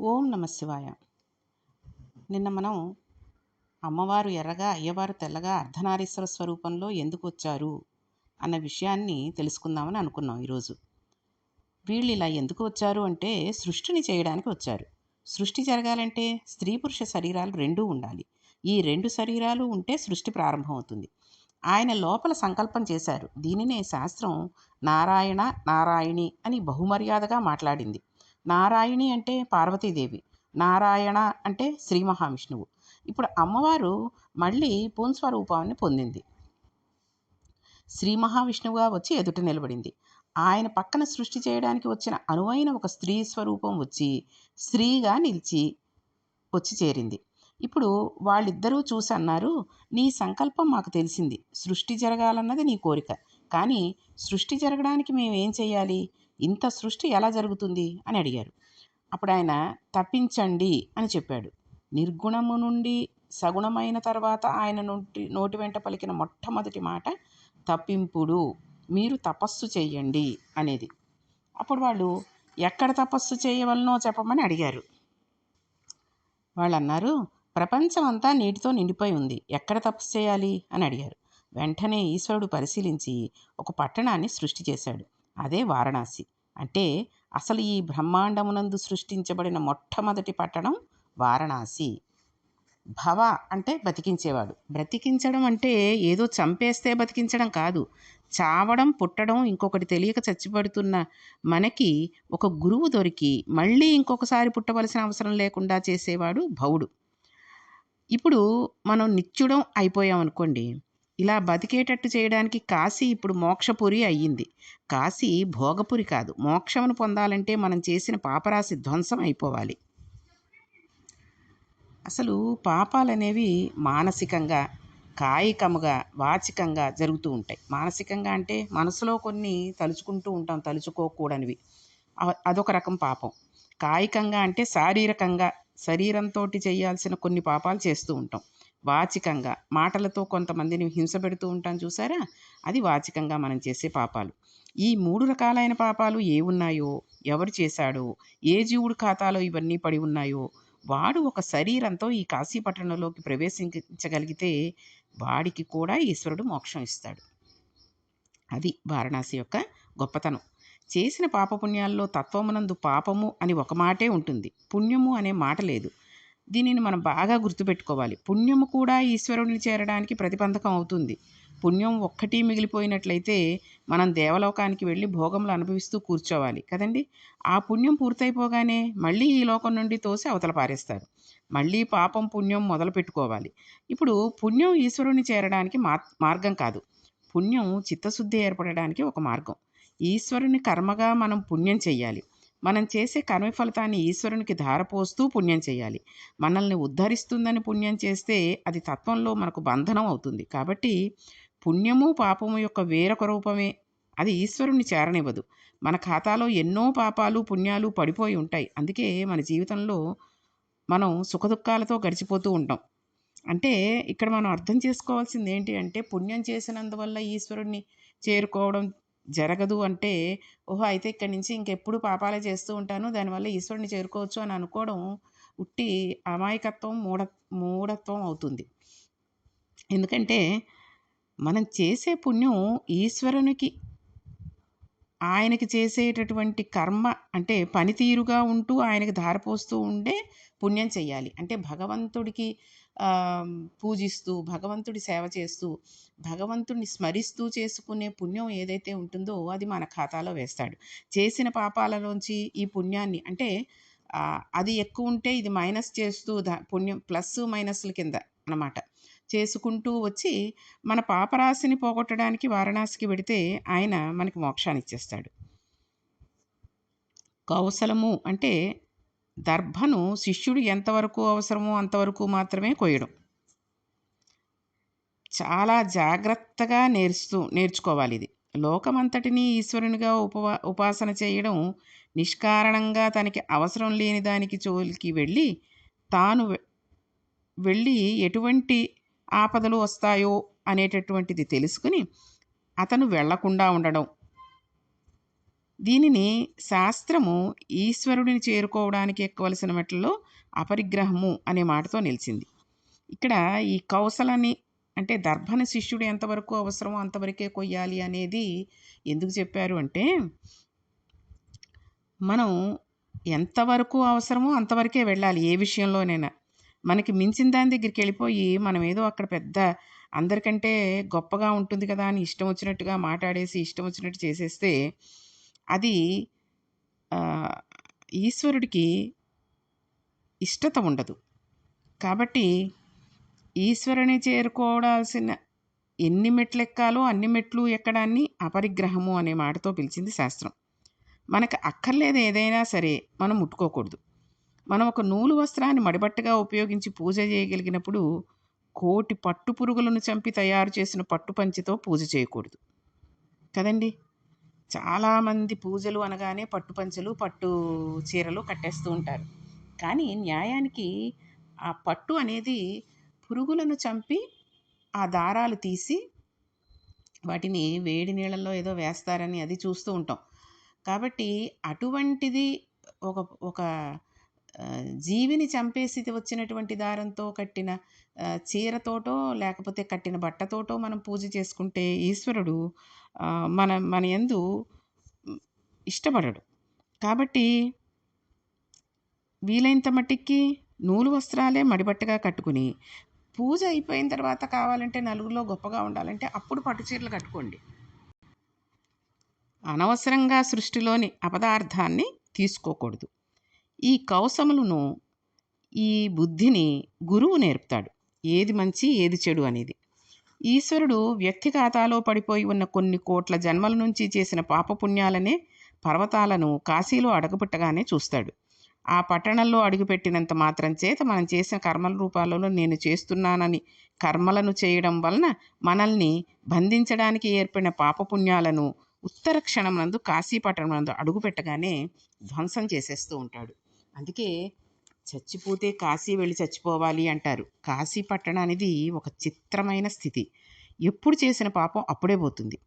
ఓం నమ శివాయ. నిన్న మనం అమ్మవారు ఎర్రగా అయ్యవారు తెల్లగా అర్ధనారీశ్వర స్వరూపంలో ఎందుకు వచ్చారు అన్న విషయాన్ని తెలుసుకుందామని అనుకున్నాం ఈరోజు. వీళ్ళు ఇలా ఎందుకు వచ్చారు అంటే సృష్టిని చేయడానికి వచ్చారు. సృష్టి జరగాలంటే స్త్రీ పురుష శరీరాలు రెండూ ఉండాలి. ఈ రెండు శరీరాలు ఉంటే సృష్టి ప్రారంభమవుతుంది. ఆయన లోపల సంకల్పం చేశారు. దీనినే శాస్త్రం నారాయణ నారాయణి అని బహుమర్యాదగా మాట్లాడింది. నారాయణి అంటే పార్వతీదేవి, నారాయణ అంటే శ్రీ మహావిష్ణువు. ఇప్పుడు అమ్మవారు మళ్ళీ పూన్స్వరూపాన్ని పొందింది. శ్రీ మహావిష్ణువుగా వచ్చి ఎదుట నిలబడింది. ఆయన పక్కన సృష్టి చేయడానికి వచ్చిన అనువైన ఒక స్త్రీ స్వరూపం వచ్చి స్త్రీగా నిలిచి వచ్చి చేరింది. ఇప్పుడు వాళ్ళిద్దరూ చూసి అన్నారు, నీ సంకల్పం మాకు తెలిసింది, సృష్టి జరగాలన్నది నీ కోరిక. కానీ సృష్టి జరగడానికి మేమేం చేయాలి? ఇంత సృష్టి ఎలా జరుగుతుంది అని అడిగారు. అప్పుడు ఆయన తప్పించండి అని చెప్పాడు. నిర్గుణము నుండి సగుణమైన తర్వాత ఆయన నోటి వెంట పలికిన మొట్టమొదటి మాట తప్పింపుడు, మీరు తపస్సు చెయ్యండి అనేది. అప్పుడు వాళ్ళు ఎక్కడ తపస్సు చేయవలనో చెప్పమని అడిగారు. వాళ్ళు అన్నారు, ప్రపంచం అంతా నీటితో నిండిపోయి ఉంది, ఎక్కడ తపస్సు చేయాలి అని అడిగారు. వెంటనే ఈశ్వరుడు పరిశీలించి ఒక పట్టణాన్ని సృష్టి చేశాడు. అదే వారణాసి. అంటే అసలు ఈ బ్రహ్మాండమునందు సృష్టించబడిన మొట్టమొదటి పట్టణం వారణాసి. భవ అంటే బతికించేవాడు. బ్రతికించడం అంటే ఏదో చంపేస్తే బతికించడం కాదు. చావడం, పుట్టడం, ఇంకొకటి తెలియక చచ్చిపడుతున్న మనకి ఒక గురువు దొరికి మళ్ళీ ఇంకొకసారి పుట్టవలసిన అవసరం లేకుండా చేసేవాడు భవుడు. ఇప్పుడు మనం నిత్యుడం అయిపోయామనుకోండి, ఇలా బతికేటట్టు చేయడానికి కాశీ ఇప్పుడు మోక్షపురి అయ్యింది. కాశీ భోగపురి కాదు. మోక్షమును పొందాలంటే మనం చేసిన పాపరాశి ధ్వంసం అయిపోవాలి. అసలు పాపాలనేవి మానసికంగా, కాయికముగా, వాచికంగా జరుగుతూ ఉంటాయి. మానసికంగా అంటే మనసులో కొన్ని తలుచుకుంటూ ఉంటాం, తలుచుకోకూడనివి. అదొక రకం పాపం. కాయికంగా అంటే శారీరకంగా, శరీరంతో చేయాల్సిన కొన్ని పాపాలు చేస్తూ ఉంటాం. వాచికంగా మాటలతో కొంతమందిని హింస పెడుతూ ఉంటాం చూసారా, అది వాచికంగా మనం చేసే పాపాలు. ఈ 3 రకాలైన పాపాలు ఏ ఉన్నాయో, ఎవరు చేశాడో, ఏ జీవుడి ఖాతాలో ఇవన్నీ పడి ఉన్నాయో, వాడు ఒక శరీరంతో ఈ కాశీ పట్టణంలోకి ప్రవేశించగలిగితే వాడికి కూడా ఈశ్వరుడు మోక్షం ఇస్తాడు. అది వారణాసి యొక్క గొప్పతనం. చేసిన పాపపుణ్యాల్లో తత్వమునందు పాపము అని ఒక మాటే ఉంటుంది, పుణ్యము అనే మాట లేదు. దీనిని మనం బాగా గుర్తుపెట్టుకోవాలి. పుణ్యము కూడా ఈశ్వరుడిని చేరడానికి ప్రతిబంధకం అవుతుంది. పుణ్యం ఒక్కటి మిగిలిపోయినట్లయితే మనం దేవలోకానికి వెళ్ళి భోగములు అనుభవిస్తూ కూర్చోవాలి కదండి. ఆ పుణ్యం పూర్తయిపోగానే మళ్ళీ ఈ లోకం నుండి తోసి అవతల పారేస్తారు. మళ్ళీ పాపం పుణ్యం మొదలు పెట్టుకోవాలి. ఇప్పుడు పుణ్యం ఈశ్వరుని చేరడానికి మార్గం కాదు. పుణ్యం చిత్తశుద్ధి ఏర్పడడానికి ఒక మార్గం. ఈశ్వరుని కర్మగా మనం పుణ్యం చెయ్యాలి. మనం చేసే కర్మ ఫలితాన్ని ఈశ్వరునికి ధారపోస్తూ పుణ్యం చేయాలి. మనల్ని ఉద్ధరిస్తుందని పుణ్యం చేస్తే అది తత్వంలో మనకు బంధనం అవుతుంది. కాబట్టి పుణ్యము పాపము యొక్క వేరొక రూపమే. అది ఈశ్వరుణ్ణి చేరనివ్వదు. మన ఖాతాలో ఎన్నో పాపాలు పుణ్యాలు పడిపోయి ఉంటాయి. అందుకే మన జీవితంలో మనం సుఖదుఖాలతో గడిచిపోతూ ఉంటాం. అంటే ఇక్కడ మనం అర్థం చేసుకోవాల్సింది ఏంటి అంటే, పుణ్యం చేసినందువల్ల ఈశ్వరుణ్ణి చేరుకోవడం జరగదు అంటే, ఓహో అయితే ఇక్కడి నుంచి ఇంకెప్పుడు పాపాలే చేస్తూ ఉంటాను, దానివల్ల ఈశ్వరుని చేరుకోవచ్చు అని అనుకోవడం ఉట్టి అమాయకత్వం, మూఢత్వం అవుతుంది. ఎందుకంటే మనం చేసే పుణ్యం ఈశ్వరునికి, ఆయనకి చేసేటటువంటి కర్మ అంటే పనితీరుగా ఉంటూ ఆయనకి ధారపోస్తూ ఉండే పుణ్యం చెయ్యాలి. అంటే భగవంతుడికి పూజిస్తూ, భగవంతుడి సేవ చేస్తూ, భగవంతుడిని స్మరిస్తూ చేసుకునే పుణ్యం ఏదైతే ఉంటుందో అది మన ఖాతాలో వేస్తాడు. చేసిన పాపాలలోంచి ఈ పుణ్యాన్ని అంటే అది ఎక్కువ ఉంటే ఇది మైనస్ చేస్తూ పుణ్యం ప్లస్ మైనస్ల కింద అన్నమాట చేసుకుంటూ వచ్చి మన పాపరాశిని పోగొట్టడానికి వారణాసికి వెడితే ఆయన మనకి మోక్షాన్ని ఇచ్చేస్తాడు. కౌశలము అంటే దర్భను శిష్యుడు ఎంతవరకు అవసరమో అంతవరకు మాత్రమే కొయ్యడం. చాలా జాగ్రత్తగా నేర్చుకోవాలి ఇది. లోకమంతటినీ ఈశ్వరునిగా ఉపాసన చేయడం, నిష్కారణంగా తనకి అవసరం లేని దానికి జోలికి తాను వెళ్ళి ఎటువంటి ఆపదలు వస్తాయో అనేటటువంటిది తెలుసుకుని అతను వెళ్లకుండా ఉండడం. దీనిని శాస్త్రము ఈశ్వరుడిని చేరుకోవడానికి ఎక్కవలసిన మెట్లలో అపరిగ్రహము అనే మాటతో నిలిచింది. ఇక్కడ ఈ కౌసలని అంటే దర్భని శిష్యుడు ఎంతవరకు అవసరమో అంతవరకే కొయ్యాలి అనేది ఎందుకు చెప్పారు అంటే, మనం ఎంతవరకు అవసరమో అంతవరకే వెళ్ళాలి ఏ విషయంలోనైనా. మనకి మించిన దాని దగ్గరికి వెళ్ళిపోయి మనం ఏదో అక్కడ పెద్ద అందరికంటే గొప్పగా ఉంటుంది కదా అని ఇష్టం వచ్చినట్టుగా మాట్లాడేసి ఇష్టం వచ్చినట్టు చేసేస్తే అది ఈశ్వరుడికి ఇష్టత ఉండదు. కాబట్టి ఈశ్వరుని చేరుకోవాల్సిన ఎన్ని మెట్లు ఎక్కాలో అన్ని మెట్లు ఎక్కడాన్ని అపరిగ్రహము అనే మాటతో పిలిచింది శాస్త్రం. మనకు అక్కర్లేదు ఏదైనా సరే మనం ముట్టుకోకూడదు. మనం ఒక నూలు వస్త్రాన్ని మడిబట్టగా ఉపయోగించి పూజ చేయగలిగినప్పుడు కోటి పట్టు పురుగులను చంపి తయారు చేసిన పట్టు పంచెతో పూజ చేయకూడదు కదండి. చాలామంది పూజలు అనగానే పట్టు పంచెలు పట్టు చీరలు కట్టేస్తూ ఉంటారు. కానీ న్యాయానికి ఆ పట్టు అనేది పురుగులను చంపి ఆ దారాలు తీసి వాటిని వేడి నీళ్ళల్లో ఏదో వేస్తారని అది చూస్తూ ఉంటాం. కాబట్టి అటువంటిది ఒక ఒక జీవిని చంపేసి వచ్చినటువంటి దారంతో కట్టిన చీరతోటో లేకపోతే కట్టిన బట్టతోటో మనం పూజ చేసుకుంటే ఈశ్వరుడు మన యందు ఇష్టపడడు. కాబట్టి వీలైనంత మట్టికి నూలు వస్త్రాలే మడిబట్టగా కట్టుకుని పూజ అయిపోయిన తర్వాత కావాలంటే నలుగురిలో గొప్పగా ఉండాలంటే అప్పుడు పట్టు చీరలు కట్టుకోండి. అనవసరంగా సృష్టిలోని అపదార్థాన్ని తీసుకోకూడదు. ఈ కౌశములను ఈ బుద్ధిని గురువు నేర్పుతాడు, ఏది మంచి ఏది చెడు అనేది. ఈశ్వరుడు వ్యక్తి ఖాతాలో పడిపోయి ఉన్న కొన్ని కోట్ల జన్మల నుంచి చేసిన పాపపుణ్యాలనే పర్వతాలను కాశీలో అడుగుపెట్టగానే చూస్తాడు. ఆ పట్టణంలో అడుగుపెట్టినంత మాత్రం చేత మనం చేసిన కర్మల రూపాలలో నేను చేస్తున్నానని కర్మలను చేయడం వలన మనల్ని బంధించడానికి ఏర్పడిన పాపపుణ్యాలను ఉత్తర క్షణమునందు కాశీపట్టణమునందు అడుగుపెట్టగానే ధ్వంసం చేసేస్తూ ఉంటాడు. అందుకే చచ్చిపోతే కాశీ వెళ్ళి చచ్చిపోవాలి అంటారు. కాశీ పట్టణం అనేది ఒక చిత్రమైన స్థితి. ఎప్పుడు చేసిన పాపం అప్పుడే పోతుంది.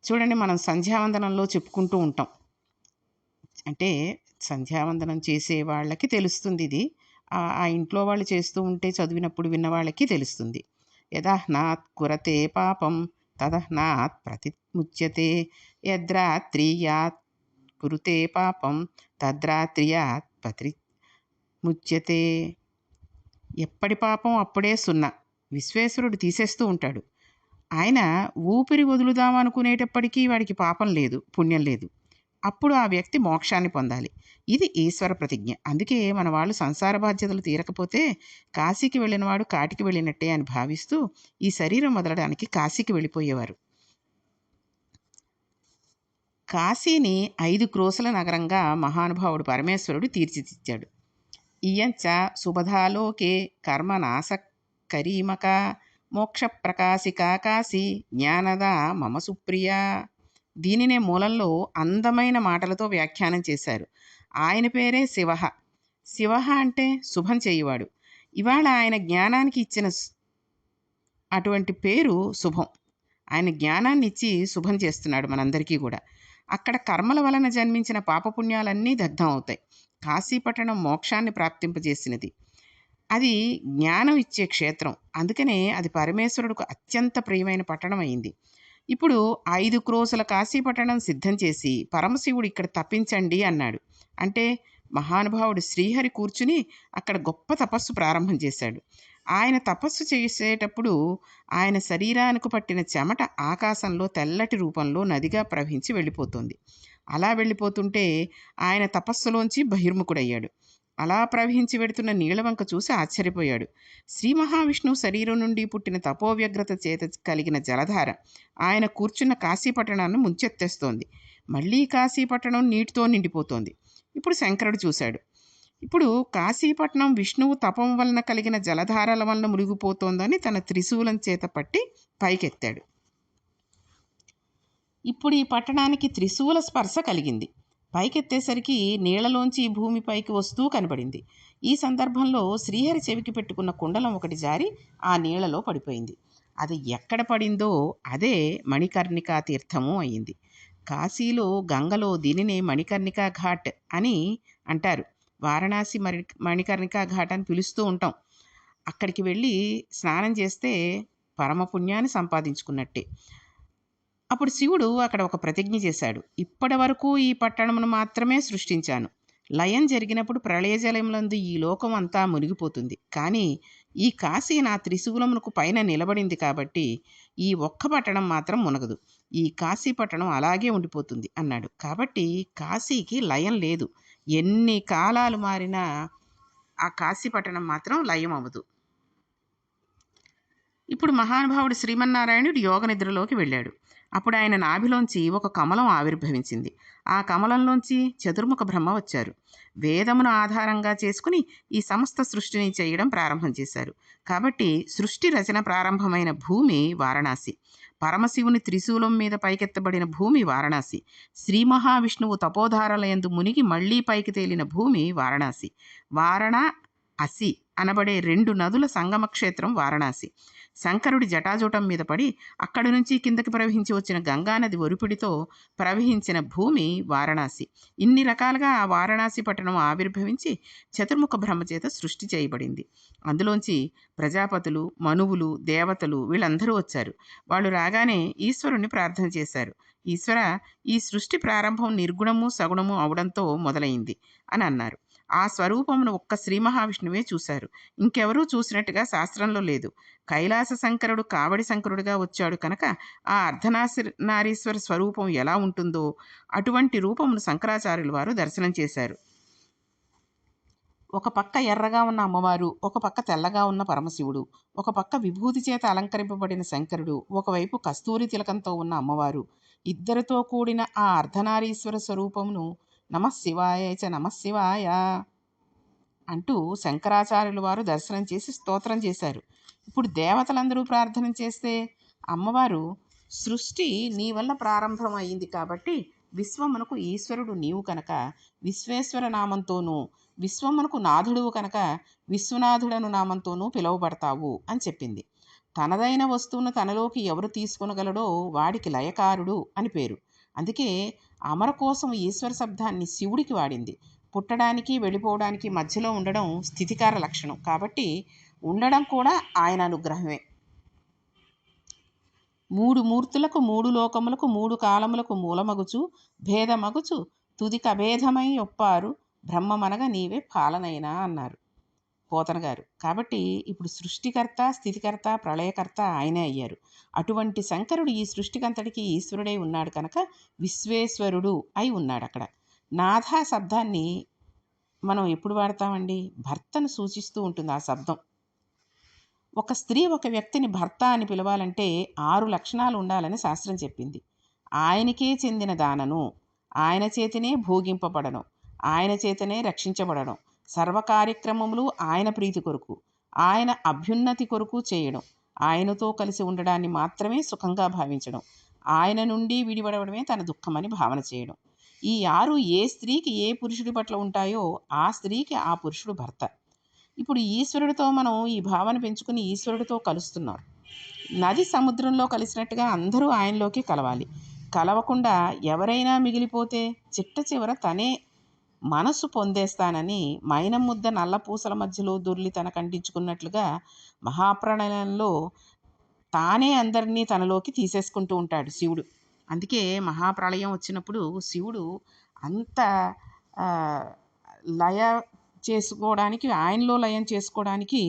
చూడండి, మనం సంధ్యావందనంలో చెప్పుకుంటూ ఉంటాం. అంటే సంధ్యావందనం చేసే వాళ్ళకి తెలుస్తుంది ఇది. ఆ ఇంట్లో వాళ్ళు చేస్తూ ఉంటే చదివినప్పుడు విన్న వాళ్ళకి తెలుస్తుంది. యదహ్నాత్ కురతే పాపం తదహ్నాత్ ప్రతిముచ్యతే, యద్రాత్రియాత్ కురుతే పాపం తద్రాత్రియాత్ ప్రతిముచ్యతే. ఎప్పటి పాపం అప్పుడే సున్నా. విశ్వేశ్వరుడు తీసేస్తూ ఉంటాడు. ఆయన ఊపిరి వదులుదామనుకునేటప్పటికీ వాడికి పాపం లేదు, పుణ్యం లేదు. అప్పుడు ఆ వ్యక్తి మోక్షాన్ని పొందాలి. ఇది ఈశ్వర ప్రతిజ్ఞ. అందుకే మన వాళ్ళు సంసార బాధ్యతలు తీరకపోతే కాశీకి వెళ్ళినవాడు కాటికి వెళ్ళినట్టే అని భావిస్తూ ఈ శరీరం వదలడానికి కాశీకి వెళ్ళిపోయేవారు. కాశీని 5 క్రోసుల నగరంగా మహానుభావుడు పరమేశ్వరుడు తీర్చిదిద్దాడు. ఇయంచ సుబధాలోకే కర్మనాశకరీమక మోక్ష ప్రకాశిక కాశీ జ్ఞానద మమ సుప్రియ. దీనినే మూలంలో అందమైన మాటలతో వ్యాఖ్యానం చేశారు. ఆయన పేరే శివ. శివ అంటే శుభం చేయువాడు. ఇవాళ ఆయన జ్ఞానానికి ఇచ్చిన అటువంటి పేరు శుభం. ఆయన జ్ఞానాన్ని ఇచ్చి శుభం చేస్తున్నాడు మనందరికీ కూడా. అక్కడ కర్మల వలన జన్మించిన పాపపుణ్యాలన్నీ దగ్ధం అవుతాయి. కాశీపట్టణం మోక్షాన్ని ప్రాప్తింపజేసినది. అది జ్ఞానం ఇచ్చే క్షేత్రం. అందుకనే అది పరమేశ్వరుడికి అత్యంత ప్రియమైన పట్టణం అయింది. ఇప్పుడు 5 క్రోసుల కాశీపట్టణం సిద్ధం చేసి పరమశివుడు ఇక్కడ తప్పించండి అన్నాడు. అంటే మహానుభావుడు శ్రీహరి కూర్చుని అక్కడ గొప్ప తపస్సు ప్రారంభం చేశాడు. ఆయన తపస్సు చేసేటప్పుడు ఆయన శరీరానికి పట్టిన చెమట ఆకాశంలో తెల్లటి రూపంలో నదిగా ప్రవహించి వెళ్ళిపోతుంది. అలా వెళ్ళిపోతుంటే ఆయన తపస్సులోంచి బహిర్ముఖుడయ్యాడు. అలా ప్రవహించి వెడుతున్న నీళ్ళవంక చూసి ఆశ్చర్యపోయాడు. శ్రీ మహావిష్ణువు శరీరం నుండి పుట్టిన తపోవ్యగ్రత చేత కలిగిన జలధార ఆయన కూర్చున్న కాశీపట్టణాన్ని ముంచెత్తేస్తోంది. మళ్ళీ కాశీపట్టణం నీటితో నిండిపోతోంది. ఇప్పుడు శంకరుడు చూశాడు. ఇప్పుడు కాశీపట్నం విష్ణువు తపం వలన కలిగిన జలధారల వలన మునిగిపోతోందని తన త్రిశూలం చేత పట్టి పైకెత్తాడు. ఇప్పుడు ఈ పట్టణానికి త్రిశూల స్పర్శ కలిగింది. పైకెత్తేసరికి నీళ్లలోంచి భూమిపైకి వస్తూ కనబడింది. ఈ సందర్భంలో శ్రీహరి చెవికి పెట్టుకున్న కుండలం ఒకటి జారి ఆ నీళ్లలో పడిపోయింది. అది ఎక్కడ పడిందో అదే మణికర్ణికా తీర్థము అయింది. కాశీలో గంగలో దీనినే మణికర్ణికా ఘాట్ అని అంటారు. వారణాసి మణికర్ణికా ఘాట్ అని పిలుస్తూ ఉంటాం. అక్కడికి వెళ్ళి స్నానం చేస్తే పరమపుణ్యాన్ని సంపాదించుకున్నట్టే. అప్పుడు శివుడు అక్కడ ఒక ప్రతిజ్ఞ చేశాడు. ఇప్పటి వరకు ఈ పట్టణమును మాత్రమే సృష్టించాను. లయం జరిగినప్పుడు ప్రళయజలములందు ఈ లోకం అంతా మునిగిపోతుంది. కానీ ఈ కాశీ నా త్రిశూలమునకు పైన నిలబడింది కాబట్టి ఈ ఒక్క పట్టణం మాత్రం మునగదు. ఈ కాశీ పట్టణం అలాగే ఉండిపోతుంది అన్నాడు. కాబట్టి కాశీకి లయం లేదు. ఎన్ని కాలాలు మారినా ఆ కాశీ పట్టణం మాత్రం లయం అవ్వదు. ఇప్పుడు మహానుభావుడు శ్రీమన్నారాయణుడు యోగ నిద్రలోకి వెళ్ళాడు. అప్పుడు ఆయన నాభిలోంచి ఒక కమలం ఆవిర్భవించింది. ఆ కమలంలోంచి చతుర్ముఖ బ్రహ్మ వచ్చారు. వేదమును ఆధారంగా చేసుకుని ఈ సమస్త సృష్టిని చేయడం ప్రారంభం చేశారు. కాబట్టి సృష్టి రచన ప్రారంభమైన భూమి వారణాసి. పరమశివుని త్రిశూలం మీద పైకెత్తబడిన భూమి వారణాసి. శ్రీ మహావిష్ణువు తపోధారలయందు మునిగి మళ్లీ పైకి తేలిన భూమి వారణాసి. వారణ అసి అనబడే 2 నదుల సంగమ క్షేత్రం వారణాసి. శంకరుడి జటాజూటం మీద పడి అక్కడి నుంచి కిందకి ప్రవహించి వచ్చిన గంగానది ఒరిపిడితో ప్రవహించిన భూమి వారణాసి. ఇన్ని రకాలుగా ఆ వారణాసి పట్టణం ఆవిర్భవించి చతుర్ముఖ బ్రహ్మచేత సృష్టి చేయబడింది. అందులోంచి ప్రజాపతులు, మనువులు, దేవతలు వీళ్ళందరూ వచ్చారు. వాళ్ళు రాగానే ఈశ్వరుణ్ణి ప్రార్థన చేశారు. ఈశ్వర, ఈ సృష్టి ప్రారంభం నిర్గుణము సగుణము అవడంతో మొదలైంది అని అన్నారు. ఆ స్వరూపమును ఒక్క శ్రీ మహావిష్ణువే చూశారు. ఇంకెవరూ చూసినట్టుగా శాస్త్రంలో లేదు. కైలాస శంకరుడు కావడి శంకరుడిగా వచ్చాడు కనుక ఆ అర్ధనారీశ్వర స్వరూపం ఎలా ఉంటుందో అటువంటి రూపమును శంకరాచార్యుల వారు దర్శనం చేశారు. ఒక పక్క ఎర్రగా ఉన్న అమ్మవారు, ఒక పక్క తెల్లగా ఉన్న పరమశివుడు, ఒక పక్క విభూతి చేత అలంకరింపబడిన శంకరుడు, ఒకవైపు కస్తూరి తిలకంతో ఉన్న అమ్మవారు, ఇద్దరితో కూడిన ఆ అర్ధనారీశ్వర స్వరూపమును నమఃశివాయ చ నమఃశివాయ అంటూ శంకరాచార్యుల వారు దర్శనం చేసి స్తోత్రం చేశారు. ఇప్పుడు దేవతలందరూ ప్రార్థన చేస్తే అమ్మవారు సృష్టి నీ వల్ల ప్రారంభం అయింది కాబట్టి విశ్వమునకు ఈశ్వరుడు నీవు కనుక విశ్వేశ్వర నామంతోనూ, విశ్వమునకు నాథుడువు కనుక విశ్వనాథుడను నామంతోనూ పిలువబడతావు అని చెప్పింది. తనదైన వస్తువును తనలోకి ఎవరు తీసుకొనగలడో వాడికి లయకారుడు అని పేరు. అందుకే అమర కోసం ఈశ్వర శబ్దాన్ని శివుడికి వాడింది. పుట్టడానికి వెళ్ళిపోవడానికి మధ్యలో ఉండడం స్థితికార లక్షణం కాబట్టి ఉండడం కూడా ఆయన అనుగ్రహమే. 3 మూర్తులకు 3 లోకములకు 3 కాలములకు మూలమగుచు భేదమగుచు తుదిక అభేదమై ఒప్పారు బ్రహ్మమనగ నీవే పాలనైనా అన్నారు పోతన గారు. కాబట్టి ఇప్పుడు సృష్టికర్త, స్థితికర్త, ప్రళయకర్త ఆయనే అయ్యారు. అటువంటి శంకరుడు ఈ సృష్టికంతటికి ఈశ్వరుడై ఉన్నాడు కనుక విశ్వేశ్వరుడు అయి ఉన్నాడు. అక్కడ నాథ శబ్దాన్ని మనం ఎప్పుడు వాడతామండి? భర్తను సూచిస్తూ ఉంటుంది ఆ శబ్దం. ఒక స్త్రీ ఒక వ్యక్తిని భర్త అని పిలవాలంటే 6 లక్షణాలు ఉండాలని శాస్త్రం చెప్పింది. ఆయనకే చెందిన దానను, ఆయన చేతనే భోగింపబడను, ఆయన చేతనే రక్షించబడడం, సర్వ కార్యక్రమములు ఆయన ప్రీతి కొరకు, ఆయన అభ్యున్నతి కొరకు చేయడం, ఆయనతో కలిసి ఉండడాన్ని మాత్రమే సుఖంగా భావించడం, ఆయన నుండి విడిపడడమే తన దుఃఖమని భావన చేయడం. ఈ 6 ఏ స్త్రీకి ఏ పురుషుడి పట్ల ఉంటాయో ఆ స్త్రీకి ఆ పురుషుడు భర్త. ఇప్పుడు ఈశ్వరుడితో మనం ఈ భావన పెంచుకుని ఈశ్వరుడితో కలుస్తున్నాం. నది సముద్రంలో కలిసినట్టుగా అందరూ ఆయనలోకి కలవాలి. కలవకుండా ఎవరైనా మిగిలిపోతే చిట్ట చివర తనే మనసు పొందేస్తానని మైనం ముద్ద నల్లపూసల మధ్యలో దొర్లి తనకంటించుకున్నట్లుగా మహాప్రళయంలో తానే అందరినీ తనలోకి తీసేసుకుంటూ ఉంటాడు శివుడు. అందుకే మహాప్రళయం వచ్చినప్పుడు శివుడు అంత లయ చేసుకోవడానికి, ఆయనలో లయం చేసుకోవడానికి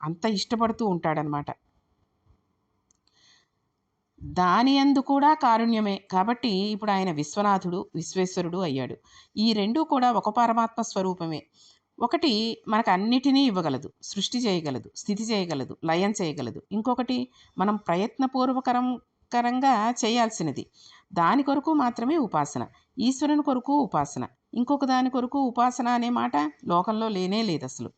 అంత ఇష్టపడుతూ ఉంటాడనమాట. దాని యందు కూడా కారుణ్యమే కాబట్టి ఇప్పుడు ఆయన విశ్వనాథుడు, విశ్వేశ్వరుడు అయ్యాడు. ఈ రెండూ కూడా ఒక పరమాత్మ స్వరూపమే. ఒకటి మనకు అన్నిటినీ ఇవ్వగలదు, సృష్టి చేయగలదు, స్థితి చేయగలదు, లయం చేయగలదు. ఇంకొకటి మనం ప్రయత్నపూర్వకరంగా చేయాల్సినది. దాని కొరకు మాత్రమే ఉపాసన, ఈశ్వరుని కొరకు ఉపాసన. ఇంకొక దాని కొరకు ఉపాసన అనే మాట లోకంలో లేనే లేదు అసలు.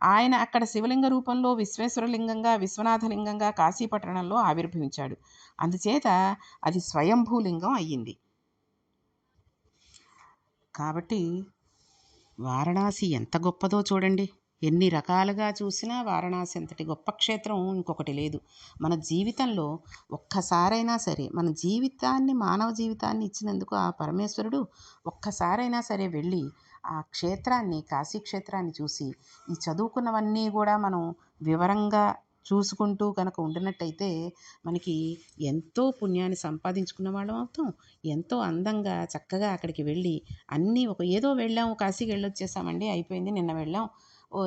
ఆయన అక్కడ శివలింగ రూపంలో విశ్వేశ్వరలింగంగా, విశ్వనాథలింగంగా కాశీపట్టణంలో ఆవిర్భవించాడు. అందుచేత అది స్వయంభూలింగం అయ్యింది. కాబట్టి వారణాసి ఎంత గొప్పదో చూడండి. ఎన్ని రకాలుగా చూసినా వారణాసి అంతటి గొప్ప క్షేత్రం ఇంకొకటి లేదు. మన జీవితంలో ఒక్కసారైనా సరే, మన జీవితాన్ని, మానవ జీవితాన్ని ఇచ్చినందుకు ఆ పరమేశ్వరుడు ఒక్కసారైనా సరే వెళ్ళి ఆ క్షేత్రాన్ని, కాశీ క్షేత్రాన్ని చూసి, ఈ చదువుకున్నవన్నీ గూడా మనం వివరంగా చూసుకుంటూ కనుక ఉండినట్టయితే మనకి ఎంతో పుణ్యాన్ని సంపాదించుకున్న వాళ్ళం అవుతాం. ఎంతో అందంగా చక్కగా అక్కడికి వెళ్ళి అన్నీ ఏదో వెళ్ళాము, కాశీకి వెళ్ళొచ్చేసామండి, అయిపోయింది, నిన్న వెళ్ళాం,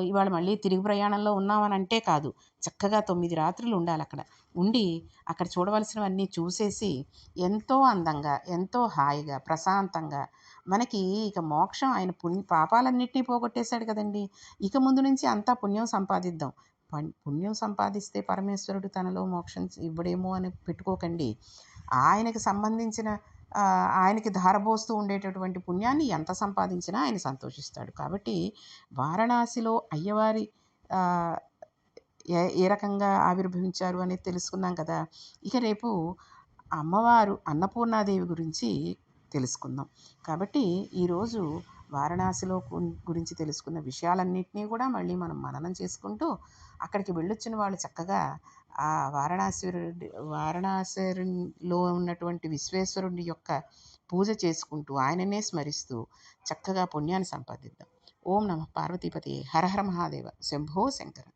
ఇవాళ మళ్ళీ తిరుగు ప్రయాణంలో ఉన్నామని అంటే కాదు. చక్కగా 9 రాత్రులు ఉండాలక్కడ. ఉండి అక్కడ చూడవలసినవన్నీ చూసేసి ఎంతో అందంగా, ఎంతో హాయిగా, ప్రశాంతంగా మనకి ఇక మోక్షం, ఆయన పాపాలన్నిటిని పోగొట్టేశాడు కదండీ! ఇక ముందు నుంచి అంతా పుణ్యం సంపాదిద్దాం. పుణ్యం సంపాదిస్తే పరమేశ్వరుడు తనలో మోక్షం ఇవ్వడేమో అని పెట్టుకోకండి. ఆయనకి సంబంధించిన ఆయనకి ధారబోస్తూ ఉండేటటువంటి పుణ్యాన్ని ఎంత సంపాదించినా ఆయన సంతోషిస్తాడు. కాబట్టి వారణాసిలో అయ్యవారి ఆహ్, ఏ రకంగా ఆవిర్భవించారు అనేది తెలుసుకున్నాం కదా! ఇక రేపు అమ్మవారు అన్నపూర్ణాదేవి గురించి తెలుసుకుందాం. కాబట్టి ఈరోజు వారణాసిలో గురించి తెలుసుకున్న విషయాలన్నిటినీ కూడా మళ్ళీ మనం మననం చేసుకుంటూ, అక్కడికి వెళ్ళొచ్చిన వాళ్ళు చక్కగా ఆ వారణాసిలో ఉన్నటువంటి విశ్వేశ్వరుని యొక్క పూజ చేసుకుంటూ, ఆయననే స్మరిస్తూ చక్కగా పుణ్యాన్ని సంపాదిద్దాం. ఓం నమః పార్వతీపతయే హర హర మహాదేవ శంభో శంకర.